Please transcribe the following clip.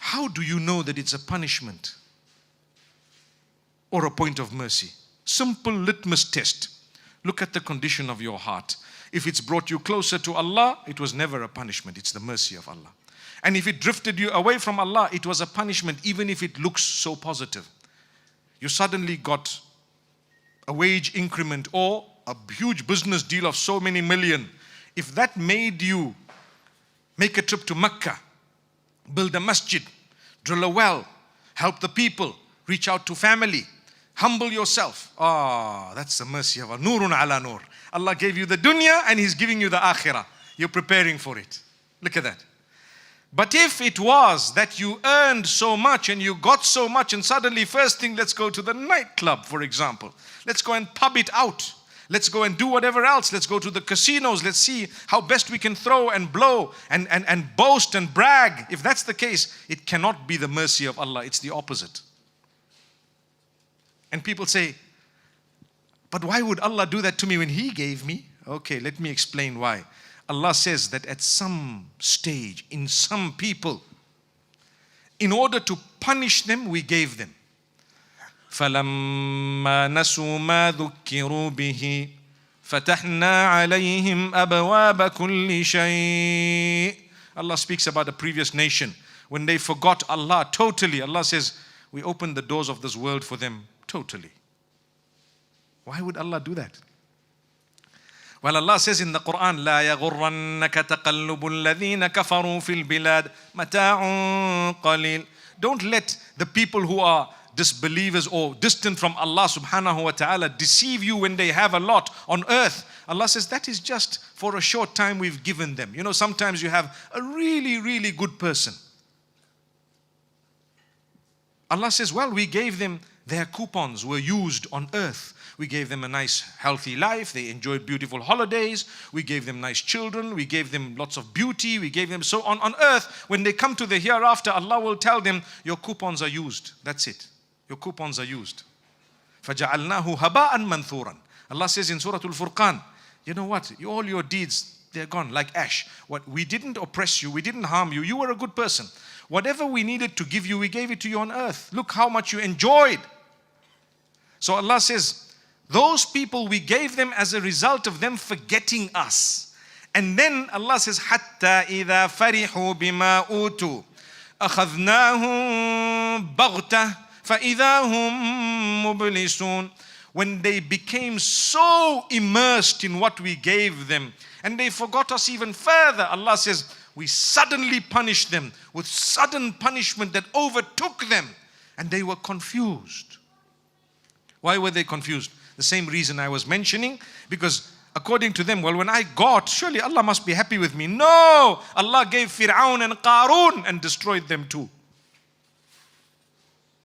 How do you know that it's a punishment or a point of mercy? Simple litmus test. Look at the condition of your heart. If it's brought you closer to Allah, it was never a punishment. It's the mercy of Allah. And if it drifted you away from Allah, it was a punishment, even if it looks so positive. You suddenly got a wage increment or a huge business deal of so many million. If that made you make a trip to Mecca, build a masjid, drill a well, help the people, reach out to family, humble yourself. That's the mercy of Allah. Nurun ala nur. Allah gave you the dunya and He's giving you the akhirah. You're preparing for it. Look at that. But if it was that you earned so much and you got so much and suddenly first thing, let's go to the nightclub, for example. Let's go and pub it out. Let's go and do whatever else. Let's go to the casinos. Let's see how best we can throw and blow and boast and brag. If that's the case, it cannot be the mercy of Allah. It's the opposite. And people say, but why would Allah do that to me when He gave me? Okay, let me explain why. Allah says that at some stage, in some people, in order to punish them, we gave them. فَلَمَّا نَسُوا مَا ذُكِّرُوا بِهِ فَتَحْنَا عَلَيْهِمْ أَبْوَابَ كُلِّ شَيْءٍ. Allah speaks about a previous nation. When they forgot Allah totally, Allah says, we opened the doors of this world for them totally. Why would Allah do that? Well, Allah says in the Qur'an, لا يغرنك تقلب الذين كفروا في البلاد متاع قليل. Don't let the people who are disbelievers or distant from Allah subhanahu wa ta'ala deceive you when they have a lot on earth. Allah says that is just for a short time we've given them. You know, sometimes you have a really, really good person. Allah says, well, we gave them, their coupons were used on earth. We gave them a nice healthy life. They enjoyed beautiful holidays. We gave them nice children. We gave them lots of beauty. We gave them so on earth. When they come to the hereafter, Allah will tell them, your coupons are used. That's it. Your coupons are used. فَجَعَلْنَاهُ هَبَاءً مَنْثُورًا. Allah says in Surah Al-Furqan, you know what? All your deeds, they're gone like ash. What we didn't oppress you. We didn't harm you. You were a good person. Whatever we needed to give you, we gave it to you on earth. Look how much you enjoyed. So Allah says, those people we gave them as a result of them forgetting us. And then Allah says, حَتَّى إِذَا فَرِحُوا بِمَا أُوتُوا أَخَذْنَاهُمْ بَغْتَةً فَإِذَا هُمْ مُبْلِسُونَ. When they became so immersed in what we gave them and they forgot us even further, Allah says, we suddenly punished them with sudden punishment that overtook them and they were confused. Why were they confused? The same reason I was mentioning, because according to them, well, when I got, surely Allah must be happy with me. No, Allah gave Fir'aun and Qarun and destroyed them too.